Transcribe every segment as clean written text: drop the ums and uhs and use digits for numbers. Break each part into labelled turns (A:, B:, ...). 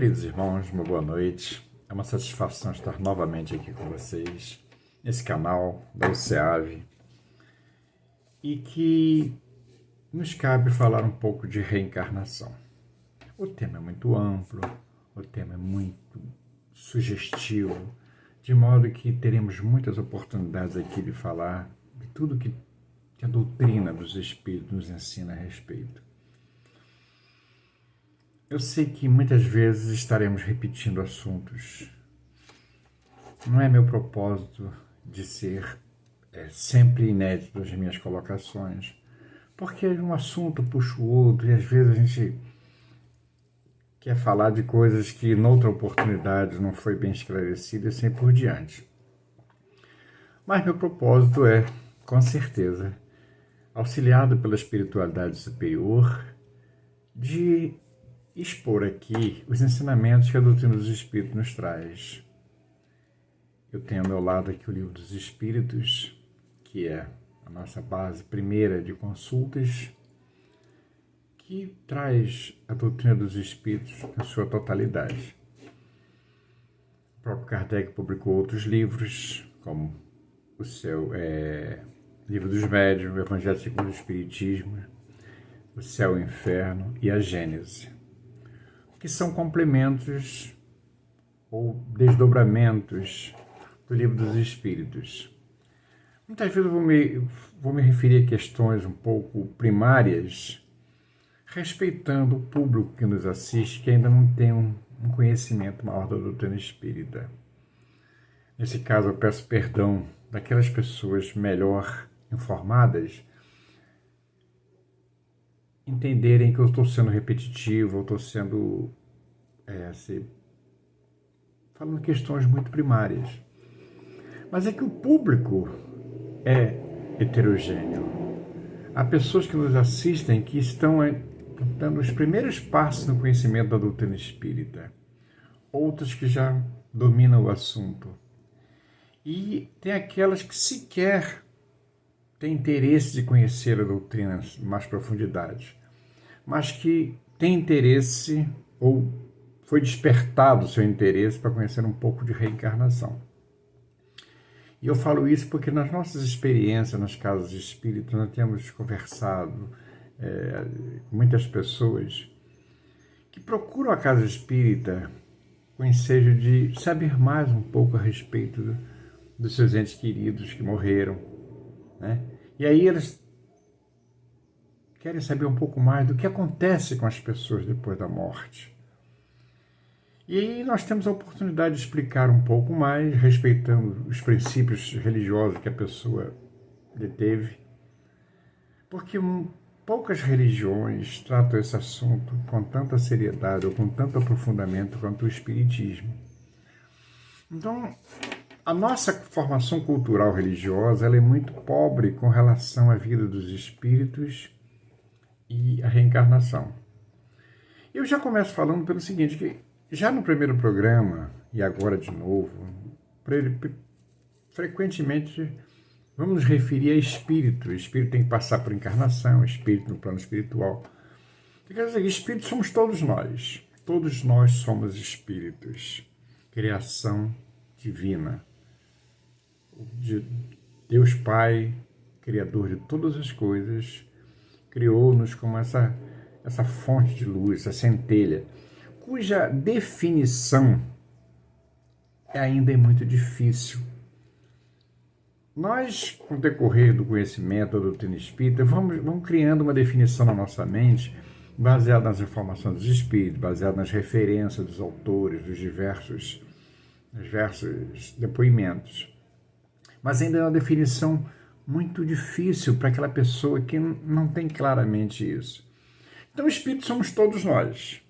A: Queridos irmãos, uma boa noite. É uma satisfação estar novamente aqui com vocês, nesse canal da UCEAV, e que nos cabe falar um pouco de reencarnação. O tema é muito amplo, o tema é muito sugestivo, de modo que teremos muitas oportunidades aqui de falar de tudo que a doutrina dos Espíritos nos ensina a respeito. Eu sei que muitas vezes estaremos repetindo assuntos. Não é meu propósito de ser sempre inédito nas minhas colocações, porque um assunto puxa o outro e às vezes a gente quer falar de coisas que noutra oportunidade não foi bem esclarecida e assim por diante. Mas meu propósito é, com certeza, auxiliado pela espiritualidade superior, de expor aqui os ensinamentos que a doutrina dos Espíritos nos traz. Eu tenho ao meu lado aqui o Livro dos Espíritos, que é a nossa base primeira de consultas, que traz a doutrina dos Espíritos em sua totalidade. O próprio Kardec publicou outros livros, como o seu Livro dos Médiuns, o Evangelho segundo o Espiritismo, o Céu e o Inferno e a Gênese, que são complementos ou desdobramentos do Livro dos Espíritos. Muitas vezes eu vou me referir a questões um pouco primárias, respeitando o público que nos assiste, que ainda não tem um conhecimento maior da doutrina espírita. Nesse caso, eu peço perdão daquelas pessoas melhor informadas, entenderem que eu estou sendo repetitivo, eu estou sendo falando questões muito primárias. Mas é que o público é heterogêneo. Há pessoas que nos assistem que estão dando os primeiros passos no conhecimento da doutrina espírita, outras que já dominam o assunto. E tem aquelas que sequer têm interesse de conhecer a doutrina em mais profundidade, mas que têm interesse ou foi despertado o seu interesse para conhecer um pouco de reencarnação. E eu falo isso porque nas nossas experiências nas casas espíritas nós temos conversado com muitas pessoas que procuram a casa espírita com o ensejo de saber mais um pouco a respeito dos seus entes queridos que morreram, né? E aí eles querem saber um pouco mais do que acontece com as pessoas depois da morte. E aí nós temos a oportunidade de explicar um pouco mais, respeitando os princípios religiosos que a pessoa deteve, porque poucas religiões tratam esse assunto com tanta seriedade ou com tanto aprofundamento quanto o Espiritismo. Então, a nossa formação cultural religiosa ela é muito pobre com relação à vida dos espíritos e à reencarnação. Eu já começo falando pelo seguinte, que já no primeiro programa, e agora de novo, frequentemente vamos nos referir a espírito. O espírito tem que passar por encarnação, espírito no plano espiritual. Quer dizer, espíritos somos todos nós somos espíritos, criação divina. De Deus Pai, Criador de todas as coisas, criou-nos como essa fonte de luz, essa centelha, cuja definição ainda é muito difícil. Nós, com o decorrer do conhecimento da doutrina espírita, vamos criando uma definição na nossa mente, baseada nas informações dos espíritos, baseada nas referências dos autores, dos diversos depoimentos. Mas ainda é uma definição muito difícil para aquela pessoa que não tem claramente isso. Então, espíritos somos todos nós,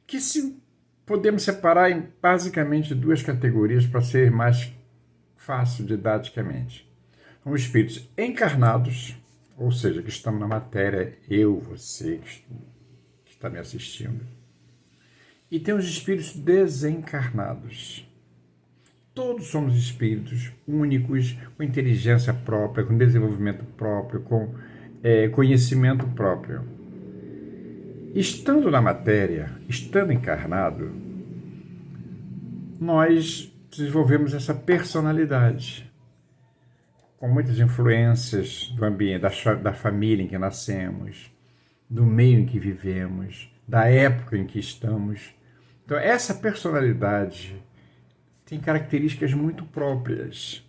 A: que se podemos separar em basicamente duas categorias para ser mais fácil didaticamente. São espíritos encarnados, ou seja, que estamos na matéria, eu, você, que está me assistindo. E tem os espíritos desencarnados. Todos somos espíritos únicos, com inteligência própria, com desenvolvimento próprio, com conhecimento próprio. estando na matéria, estando encarnado, nós desenvolvemos essa personalidade, com muitas influências do ambiente, da família em que nascemos, do meio em que vivemos, da época em que estamos. Então, essa personalidade tem características muito próprias.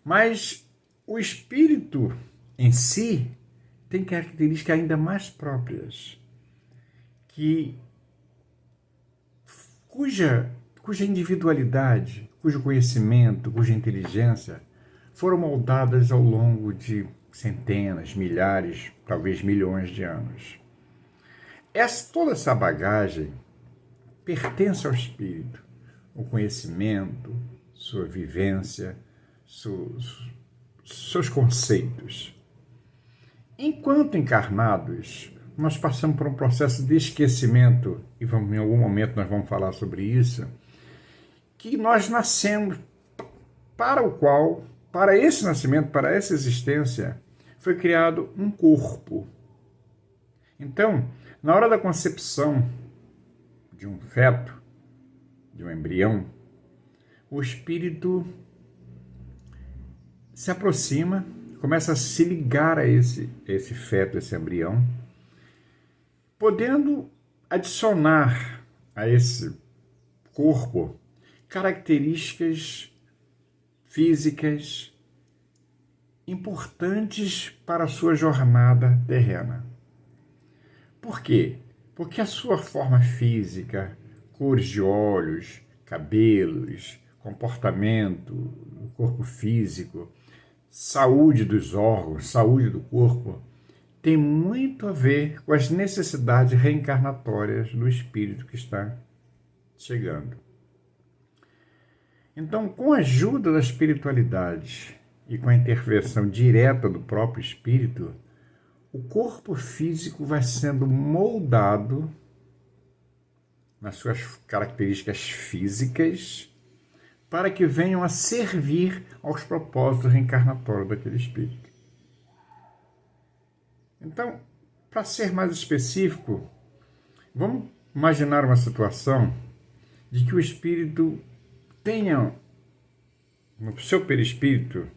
A: Mas o espírito em si tem características ainda mais próprias, cuja individualidade, cujo conhecimento, cuja inteligência foram moldadas ao longo de centenas, milhares, talvez milhões de anos. Toda essa bagagem pertence ao espírito, o conhecimento, sua vivência, seus conceitos. Enquanto encarnados, nós passamos por um processo de esquecimento, e em algum momento nós vamos falar sobre isso, que nós nascemos para esse nascimento, para essa existência, foi criado um corpo. Então, na hora da concepção de um feto, de um embrião, o espírito se aproxima, começa a se ligar a esse feto, esse embrião, podendo adicionar a esse corpo características físicas importantes para a sua jornada terrena. Por quê? Porque a sua forma física, cores de olhos, cabelos, comportamento do corpo físico, saúde dos órgãos, saúde do corpo, tem muito a ver com as necessidades reencarnatórias do espírito que está chegando. Então, com a ajuda da espiritualidade e com a intervenção direta do próprio espírito, o corpo físico vai sendo moldado nas suas características físicas para que venham a servir aos propósitos reencarnatórios daquele espírito. Então, para ser mais específico, vamos imaginar uma situação de que o espírito tenha no seu perispírito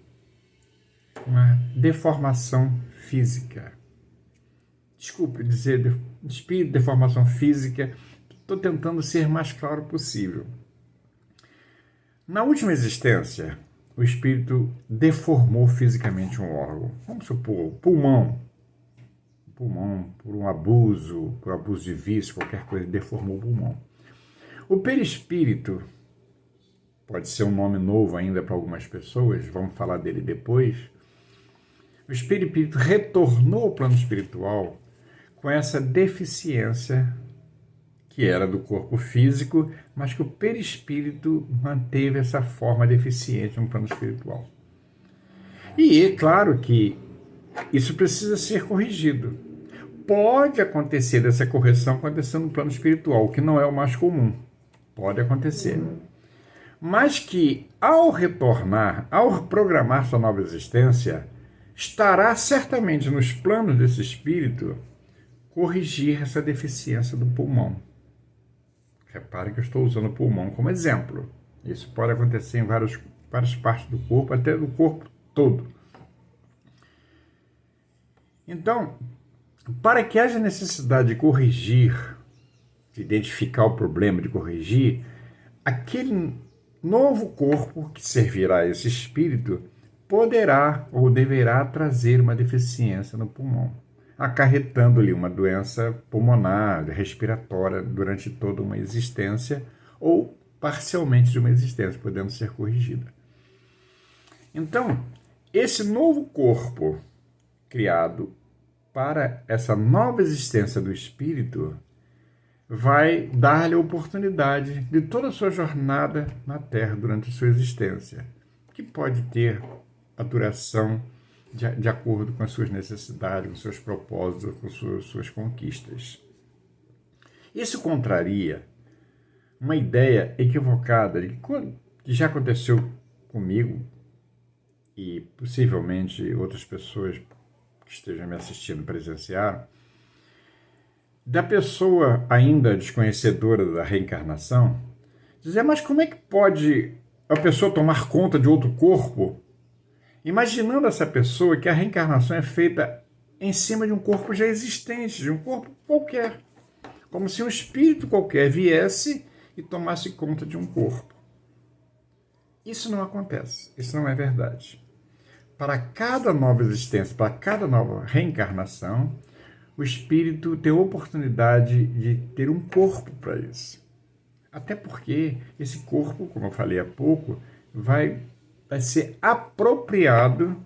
A: uma deformação física. Desculpe dizer espírito, deformação física, estou tentando ser mais claro possível. Na última existência, o espírito deformou fisicamente um órgão. Vamos supor, pulmão, por um abuso de vício, qualquer coisa, deformou o pulmão. O perispírito pode ser um nome novo ainda para algumas pessoas, vamos falar dele depois. O espírito retornou ao plano espiritual com essa deficiência que era do corpo físico, mas que o perispírito manteve essa forma deficiente no plano espiritual. E é claro que isso precisa ser corrigido. Pode acontecer dessa correção acontecer no plano espiritual, que não é o mais comum. Pode acontecer. Mas que, ao retornar, ao programar sua nova existência, estará certamente nos planos desse espírito corrigir essa deficiência do pulmão. Repare que eu estou usando o pulmão como exemplo. Isso pode acontecer em várias partes do corpo, até do corpo todo. Então, para que haja necessidade de corrigir, de identificar o problema, de corrigir, aquele novo corpo que servirá a esse espírito poderá ou deverá trazer uma deficiência no pulmão, acarretando-lhe uma doença pulmonar, respiratória durante toda uma existência ou parcialmente de uma existência, podendo ser corrigida. Então, esse novo corpo criado para essa nova existência do espírito vai dar-lhe a oportunidade de toda a sua jornada na Terra durante a sua existência, que pode ter a duração de acordo com as suas necessidades, com os seus propósitos, com suas conquistas. Isso contraria uma ideia equivocada que já aconteceu comigo e possivelmente outras pessoas que estejam me assistindo presenciaram, da pessoa ainda desconhecedora da reencarnação dizer, mas como é que pode a pessoa tomar conta de outro corpo, imaginando essa pessoa que a reencarnação é feita em cima de um corpo já existente, de um corpo qualquer, como se um espírito qualquer viesse e tomasse conta de um corpo. Isso não acontece, isso não é verdade. Para cada nova existência, para cada nova reencarnação, o espírito tem a oportunidade de ter um corpo para isso. Até porque esse corpo, como eu falei há pouco, vai ser apropriado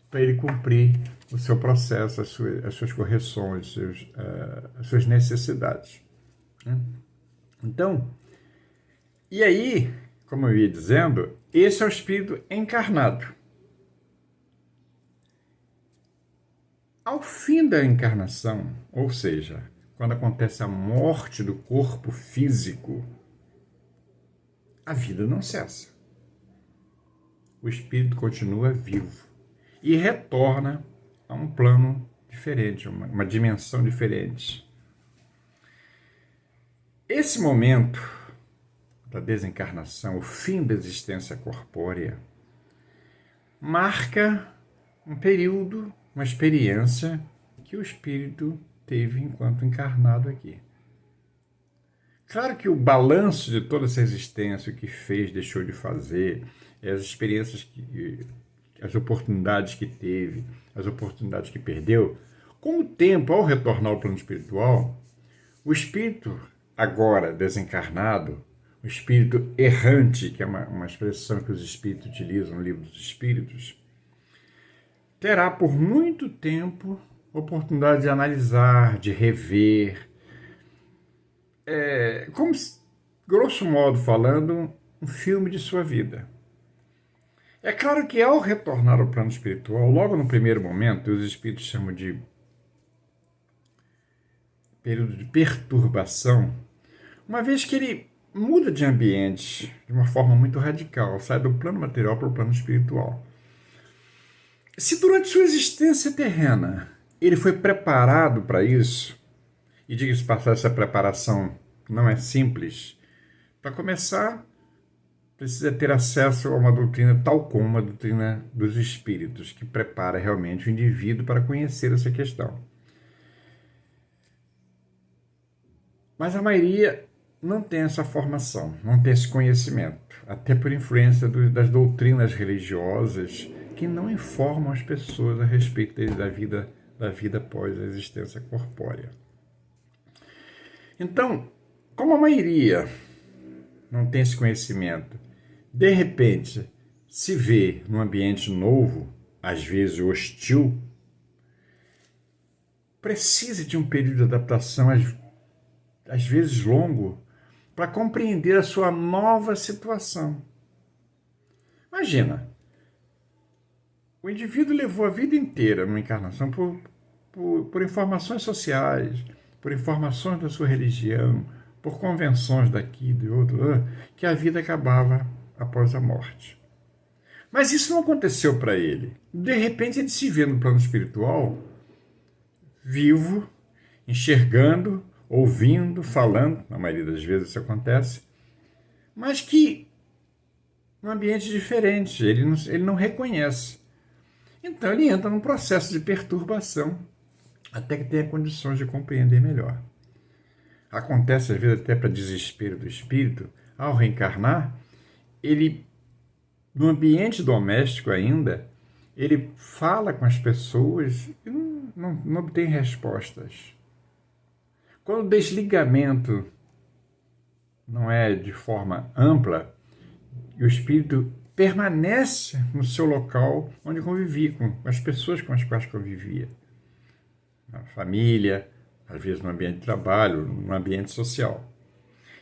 A: para ele cumprir o seu processo, as suas correções, as suas necessidades. Então, e aí, como eu ia dizendo, esse é o espírito encarnado. Ao fim da encarnação, ou seja, quando acontece a morte do corpo físico, a vida não cessa. O espírito continua vivo e retorna a um plano diferente, uma dimensão diferente. Esse momento da desencarnação, o fim da existência corpórea, marca um período, uma experiência que o espírito teve enquanto encarnado aqui. Claro que o balanço de toda essa existência, o que fez, deixou de fazer, as experiências, as oportunidades que teve, as oportunidades que perdeu, com o tempo, ao retornar ao plano espiritual, o espírito agora desencarnado, o espírito errante, que é uma expressão que os espíritos utilizam no Livro dos Espíritos, terá por muito tempo oportunidade de analisar, de rever, como, grosso modo falando, um filme de sua vida. É claro que ao retornar ao plano espiritual, logo no primeiro momento, os espíritos chamam de período de perturbação, uma vez que ele muda de ambiente de uma forma muito radical, sai do plano material para o plano espiritual. Se durante sua existência terrena ele foi preparado para isso, e diga-se passar, essa preparação não é simples, para começar, precisa ter acesso a uma doutrina tal como a doutrina dos espíritos, que prepara realmente o indivíduo para conhecer essa questão. Mas a maioria não tem essa formação, não tem esse conhecimento, até por influência das doutrinas religiosas que não informam as pessoas a respeito da vida após a existência corpórea. Então, como a maioria não tem esse conhecimento, de repente se vê num ambiente novo, às vezes hostil, precisa de um período de adaptação, às vezes longo, para compreender a sua nova situação. Imagina, o indivíduo levou a vida inteira numa encarnação por informações sociais, por informações da sua religião, por convenções daqui e de outro, que a vida acabava após a morte. Mas isso não aconteceu para ele. De repente ele se vê no plano espiritual, vivo, enxergando, ouvindo, falando, na maioria das vezes isso acontece, mas que num ambiente diferente, ele não reconhece. Então ele entra num processo de perturbação até que tenha condições de compreender melhor. Acontece às vezes até para desespero do espírito, ao reencarnar, ele, no ambiente doméstico ainda, ele fala com as pessoas e não obtém respostas. Quando o desligamento não é de forma ampla, e o espírito permanece no seu local onde convivia, com as pessoas com as quais convivia. Na família, às vezes no ambiente de trabalho, no ambiente social.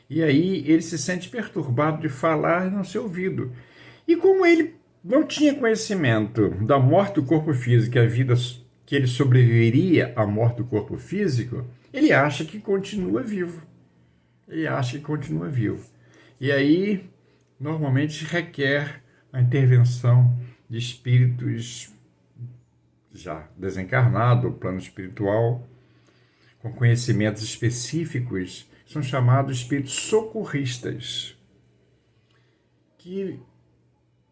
A: E aí ele se sente perturbado de falar e não ser ouvido. E como ele não tinha conhecimento da morte do corpo físico, a vida que ele sobreviveria à morte do corpo físico, ele acha que continua vivo. E aí, normalmente, requer a intervenção de espíritos já desencarnados, o plano espiritual, com conhecimentos específicos, são chamados espíritos socorristas, que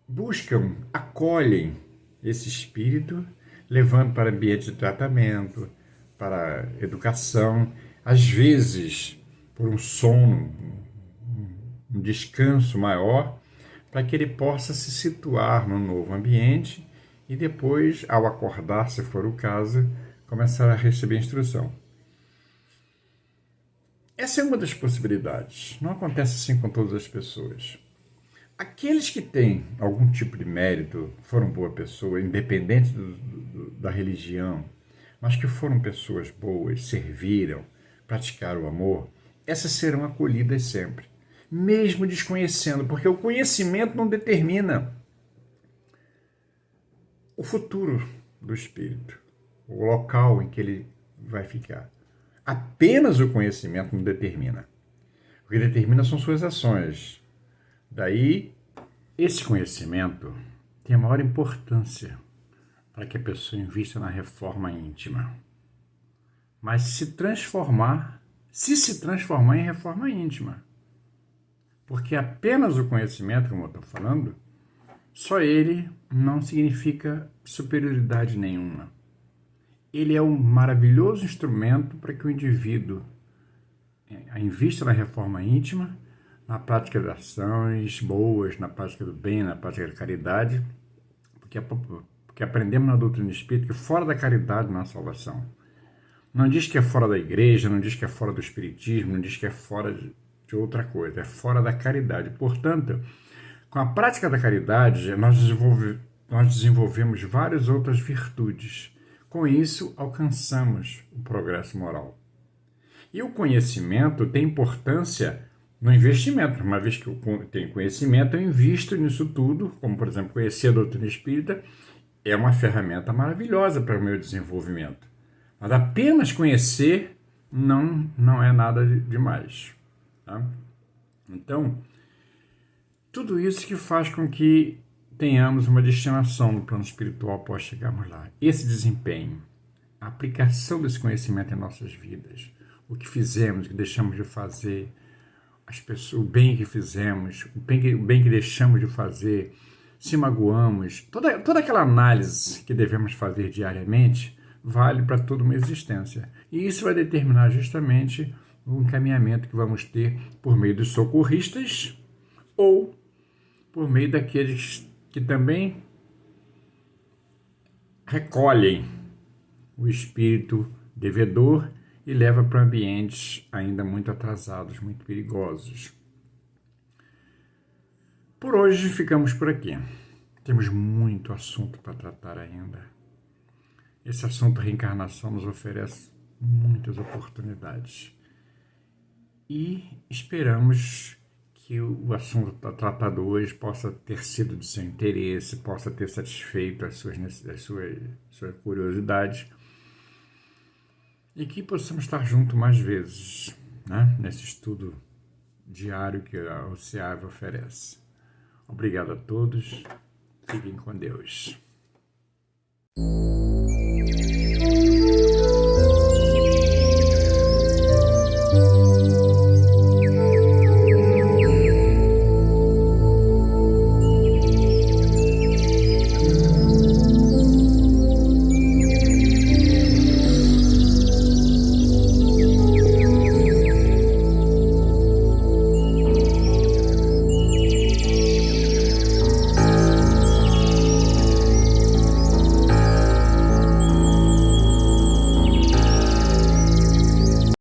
A: buscam, acolhem esse espírito, levando para ambiente de tratamento, para educação, às vezes por um sono, um descanso maior, para que ele possa se situar no novo ambiente e depois, ao acordar, se for o caso, começar a receber instrução. Essa é uma das possibilidades. Não acontece assim com todas as pessoas. Aqueles que têm algum tipo de mérito, foram boa pessoa, independente da religião, mas que foram pessoas boas, serviram, praticaram o amor, essas serão acolhidas sempre, mesmo desconhecendo, porque o conhecimento não determina o futuro do espírito, o local em que ele vai ficar. Apenas o conhecimento não determina. O que determina são suas ações. Daí, esse conhecimento tem a maior importância para que a pessoa invista na reforma íntima. Mas se transformar em reforma íntima. Porque apenas o conhecimento, como eu estou falando, só ele não significa superioridade nenhuma. Ele é um maravilhoso instrumento para que o indivíduo invista na reforma íntima, na prática de ações boas, na prática do bem, na prática da caridade, porque aprendemos na doutrina espírita que fora da caridade não há salvação. Não diz que é fora da igreja, não diz que é fora do espiritismo, não diz que é fora de outra coisa, é fora da caridade. Portanto, com a prática da caridade, nós desenvolvemos várias outras virtudes. Com isso, alcançamos o progresso moral. E o conhecimento tem importância no investimento. Uma vez que eu tenho conhecimento, eu invisto nisso tudo, como, por exemplo, conhecer a doutrina espírita, é uma ferramenta maravilhosa para o meu desenvolvimento. Mas apenas conhecer não é nada demais. Tá? Então, tudo isso que faz com que tenhamos uma destinação no plano espiritual após chegarmos lá. Esse desempenho, a aplicação desse conhecimento em nossas vidas, o que fizemos, o que deixamos de fazer, o bem que fizemos, o bem que deixamos de fazer, se magoamos, toda aquela análise que devemos fazer diariamente vale para toda uma existência. E isso vai determinar justamente o encaminhamento que vamos ter por meio dos socorristas ou por meio daqueles que também recolhem o espírito devedor e leva para ambientes ainda muito atrasados, muito perigosos. Por hoje ficamos por aqui. Temos muito assunto para tratar ainda. Esse assunto reencarnação nos oferece muitas oportunidades. E esperamos que o assunto tratado hoje possa ter sido de seu interesse, possa ter satisfeito as suas curiosidades e que possamos estar juntos mais vezes, né? Nesse estudo diário que a OCEAV oferece. Obrigado a todos, fiquem com Deus.